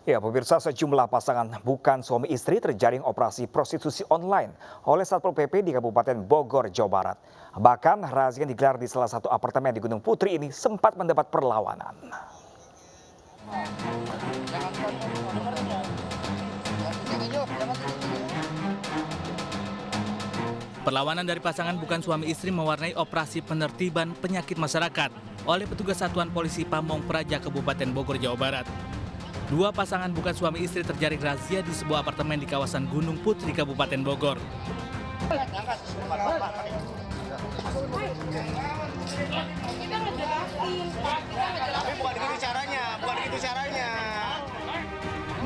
Ya, pemirsa, sejumlah pasangan bukan suami istri terjaring operasi prostitusi online oleh Satpol PP di Kabupaten Bogor, Jawa Barat. Bahkan razia yang digelar di salah satu apartemen di Gunung Putri ini sempat mendapat perlawanan. Perlawanan dari pasangan bukan suami istri mewarnai operasi penertiban penyakit masyarakat oleh petugas Satuan Polisi Pamong Praja Kabupaten Bogor, Jawa Barat. Dua pasangan bukan suami istri terjaring razia di sebuah apartemen di kawasan Gunung Putri, Kabupaten Bogor. Bukan gitu caranya.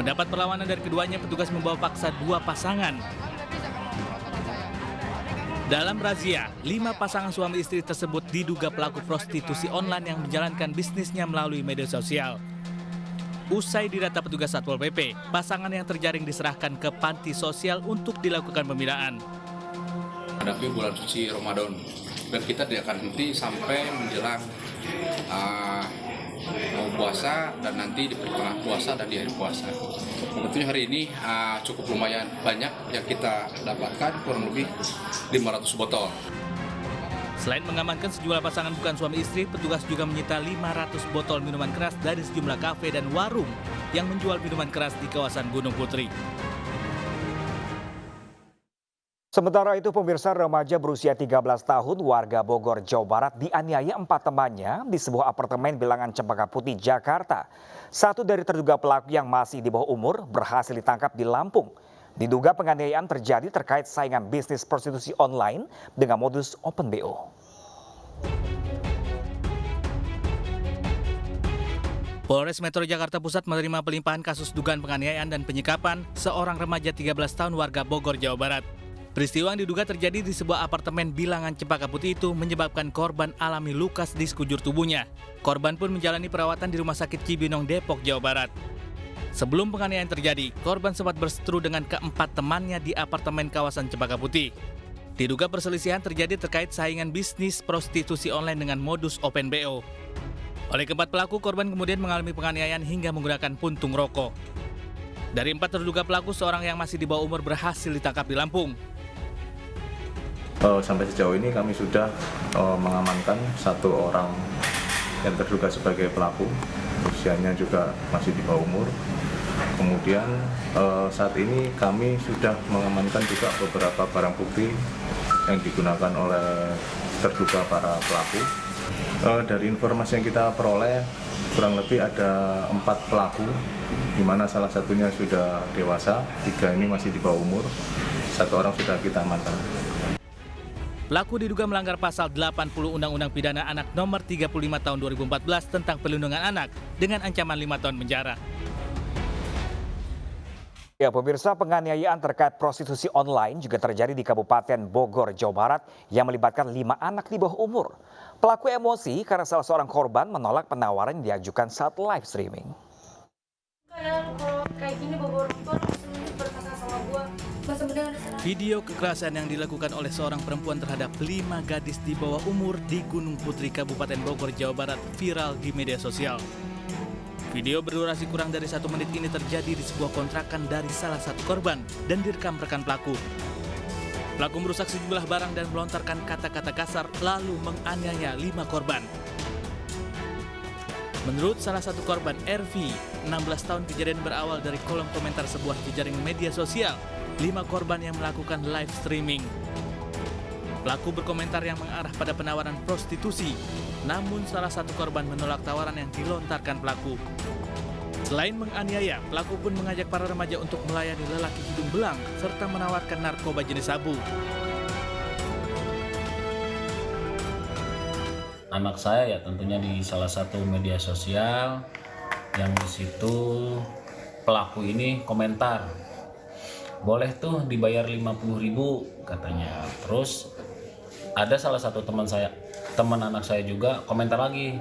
Mendapat perlawanan dari keduanya, petugas membawa paksa dua pasangan. Dalam razia, 5 pasangan suami istri tersebut diduga pelaku prostitusi online yang menjalankan bisnisnya melalui media sosial. Usai didata petugas Satpol PP, pasangan yang terjaring diserahkan ke panti sosial untuk dilakukan pembinaan. Hadapi bulan suci Ramadan dan kita tidak akan henti sampai menjelang mau puasa dan nanti di pertengahan puasa dan di akhir puasa. Tentunya hari ini cukup lumayan banyak yang kita dapatkan, kurang lebih 500 botol. Selain mengamankan sejumlah pasangan bukan suami istri, petugas juga menyita 500 botol minuman keras dari sejumlah kafe dan warung yang menjual minuman keras di kawasan Gunung Putri. Sementara itu, pemirsa, remaja berusia 13 tahun warga Bogor, Jawa Barat dianiaya 4 temannya di sebuah apartemen bilangan Cempaka Putih, Jakarta. Satu dari terduga pelaku yang masih di bawah umur berhasil ditangkap di Lampung. Diduga penganiayaan terjadi terkait saingan bisnis prostitusi online dengan modus open BO. Polres Metro Jakarta Pusat menerima pelimpahan kasus dugaan penganiayaan dan penyekapan seorang remaja 13 tahun warga Bogor, Jawa Barat. Peristiwa yang diduga terjadi di sebuah apartemen bilangan Cempaka Putih itu menyebabkan korban alami luka di sekujur tubuhnya. Korban pun menjalani perawatan di Rumah Sakit Cibinong, Depok, Jawa Barat. Sebelum penganiayaan terjadi, korban sempat berseteru dengan keempat temannya di apartemen kawasan Cempaka Putih. Diduga perselisihan terjadi terkait saingan bisnis prostitusi online dengan modus open BO. Oleh keempat pelaku, korban kemudian mengalami penganiayaan hingga menggunakan puntung rokok. Dari 4 terduga pelaku, seorang yang masih di bawah umur berhasil ditangkap di Lampung. Sampai sejauh ini kami sudah mengamankan 1 orang yang terduga sebagai pelaku, usianya juga masih di bawah umur. Kemudian saat ini kami sudah mengamankan juga beberapa barang bukti yang digunakan oleh terduga para pelaku. Dari informasi yang kita peroleh, kurang lebih ada 4 pelaku, di mana salah satunya sudah dewasa, 3 ini masih di bawah umur, 1 orang sudah kita amankan. Pelaku diduga melanggar pasal 80 Undang-Undang Pidana Anak Nomor 35 Tahun 2014 tentang Perlindungan Anak dengan ancaman 5 tahun penjara. Ya, pemirsa, penganiayaan terkait prostitusi online juga terjadi di Kabupaten Bogor, Jawa Barat yang melibatkan 5 anak di bawah umur. Pelaku emosi karena salah seorang korban menolak penawaran yang diajukan saat live streaming. Kalau kayak gini bawa orang tua langsung berkata sama gua. Video kekerasan yang dilakukan oleh seorang perempuan terhadap 5 gadis di bawah umur di Gunung Putri, Kabupaten Bogor, Jawa Barat viral di media sosial. Video berdurasi kurang dari 1 menit ini terjadi di sebuah kontrakan dari salah satu korban dan direkam rekan pelaku. Pelaku merusak sejumlah barang dan melontarkan kata-kata kasar lalu menganiaya 5 korban. Menurut salah satu korban, RV, 16 tahun, kejadian berawal dari kolom komentar sebuah jejaring media sosial. 5 korban yang melakukan live streaming. Pelaku berkomentar yang mengarah pada penawaran prostitusi, namun salah satu korban menolak tawaran yang dilontarkan pelaku. Selain menganiaya, pelaku pun mengajak para remaja untuk melayani lelaki hidung belang serta menawarkan narkoba jenis sabu. Anak saya ya tentunya di salah satu media sosial yang di situ pelaku ini komentar, boleh tuh dibayar 50.000 katanya. Terus ada salah satu teman anak saya juga komentar lagi,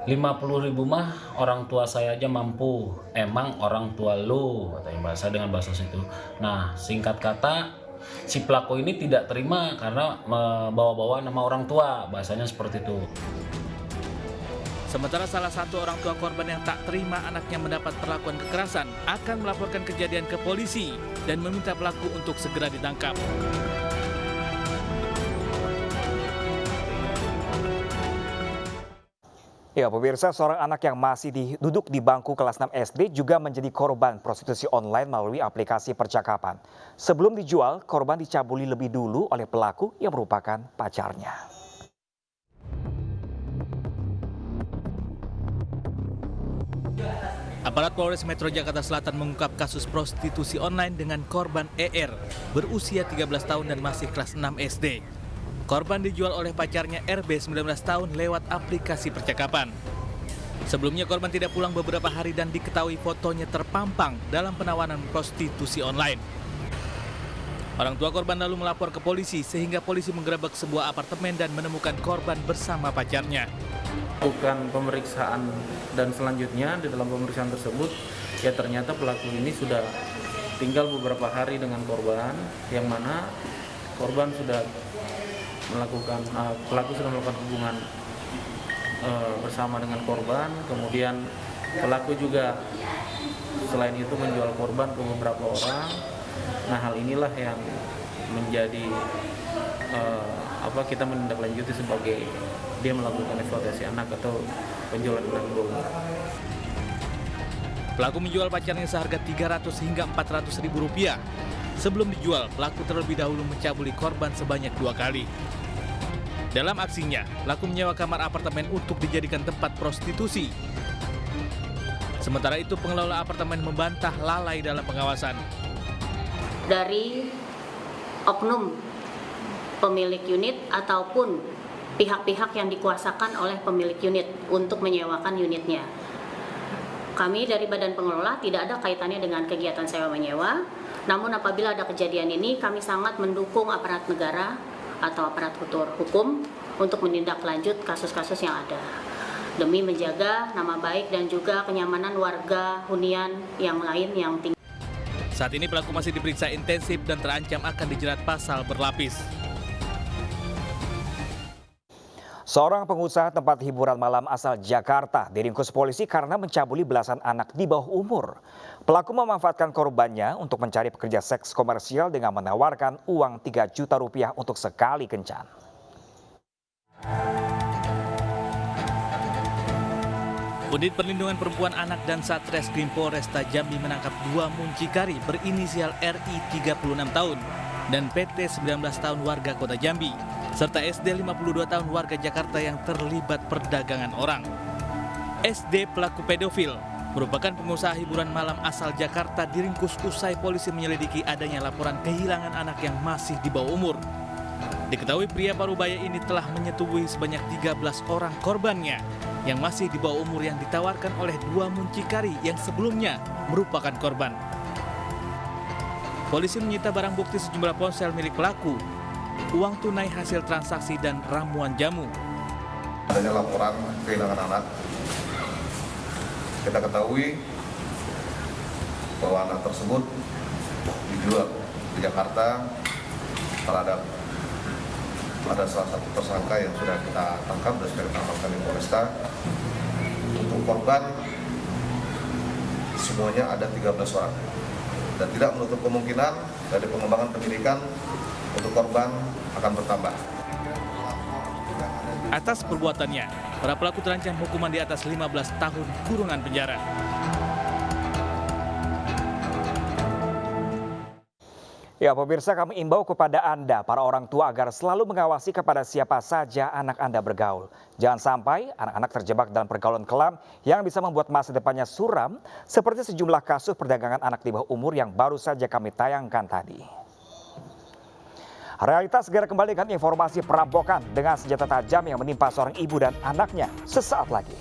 50.000 mah orang tua saya aja mampu, emang orang tua lu, katanya dengan bahasa situ. Nah, singkat kata, si pelaku ini tidak terima karena membawa-bawa nama orang tua, bahasanya seperti itu. Sementara salah satu orang tua korban yang tak terima anaknya mendapat perlakuan kekerasan akan melaporkan kejadian ke polisi dan meminta pelaku untuk segera ditangkap. Ya, pemirsa, seorang anak yang masih duduk di bangku kelas 6 SD juga menjadi korban prostitusi online melalui aplikasi percakapan. Sebelum dijual, korban dicabuli lebih dulu oleh pelaku yang merupakan pacarnya. Aparat Polres Metro Jakarta Selatan mengungkap kasus prostitusi online dengan korban ER berusia 13 tahun dan masih kelas 6 SD. Korban dijual oleh pacarnya RB 19 tahun lewat aplikasi percakapan. Sebelumnya korban tidak pulang beberapa hari dan diketahui fotonya terpampang dalam penawaran prostitusi online. Orang tua korban lalu melapor ke polisi sehingga polisi menggerebek sebuah apartemen dan menemukan korban bersama pacarnya. Bukan pemeriksaan dan selanjutnya di dalam pemeriksaan tersebut ya ternyata pelaku ini sudah tinggal beberapa hari dengan korban, yang mana korban sudah pelaku sudah melakukan hubungan bersama dengan korban. Kemudian pelaku juga selain itu menjual korban ke beberapa orang. Nah, hal inilah yang menjadi kita menindaklanjuti sebagai dia melakukan eksploitasi anak atau penjualan anak di bawah umur. Pelaku menjual pacarnya seharga 300 hingga 400 ribu rupiah. Sebelum dijual, pelaku terlebih dahulu mencabuli korban sebanyak 2 kali. Dalam aksinya, pelaku menyewa kamar apartemen untuk dijadikan tempat prostitusi. Sementara itu, pengelola apartemen membantah lalai dalam pengawasan. Dari oknum pemilik unit ataupun pihak-pihak yang dikuasakan oleh pemilik unit untuk menyewakan unitnya. Kami dari Badan Pengelola tidak ada kaitannya dengan kegiatan sewa-menyewa. Namun apabila ada kejadian ini, kami sangat mendukung aparat negara atau aparat hukum untuk menindaklanjut kasus-kasus yang ada. Demi menjaga nama baik dan juga kenyamanan warga hunian yang lain yang tinggal. Saat ini pelaku masih diperiksa intensif dan terancam akan dijerat pasal berlapis. Seorang pengusaha tempat hiburan malam asal Jakarta diringkus polisi karena mencabuli belasan anak di bawah umur. Pelaku memanfaatkan korbannya untuk mencari pekerja seks komersial dengan menawarkan uang 3 juta rupiah untuk sekali kencan. Unit Perlindungan Perempuan Anak dan Satreskrim Polresta Jambi menangkap 2 muncikari berinisial RI 36 tahun dan PT 19 tahun warga Kota Jambi, serta SD 52 tahun warga Jakarta yang terlibat perdagangan orang. SD pelaku pedofil merupakan pengusaha hiburan malam asal Jakarta diringkus usai polisi menyelidiki adanya laporan kehilangan anak yang masih di bawah umur. Diketahui pria parubaya ini telah menyetubuhi sebanyak 13 orang korbannya yang masih di bawah umur yang ditawarkan oleh 2 muncikari yang sebelumnya merupakan korban. Polisi menyita barang bukti sejumlah ponsel milik pelaku, uang tunai hasil transaksi dan ramuan jamu. Adanya laporan kehilangan anak. Kita ketahui bahwa anak tersebut dijual di Jakarta terhadap ada salah satu tersangka yang sudah kita tangkap dan sudah kita amankan di Polresta. Untuk korban semuanya ada 13 orang dan tidak menutup kemungkinan dari pengembangan penyidikan untuk korban akan bertambah. Atas perbuatannya, para pelaku terancam hukuman di atas 15 tahun kurungan penjara. Ya, pemirsa, kami imbau kepada Anda, para orang tua, agar selalu mengawasi kepada siapa saja anak Anda bergaul. Jangan sampai anak-anak terjebak dalam pergaulan kelam yang bisa membuat masa depannya suram, seperti sejumlah kasus perdagangan anak di bawah umur yang baru saja kami tayangkan tadi. Realitas segera kembali dengan informasi perampokan dengan senjata tajam yang menimpa seorang ibu dan anaknya sesaat lagi.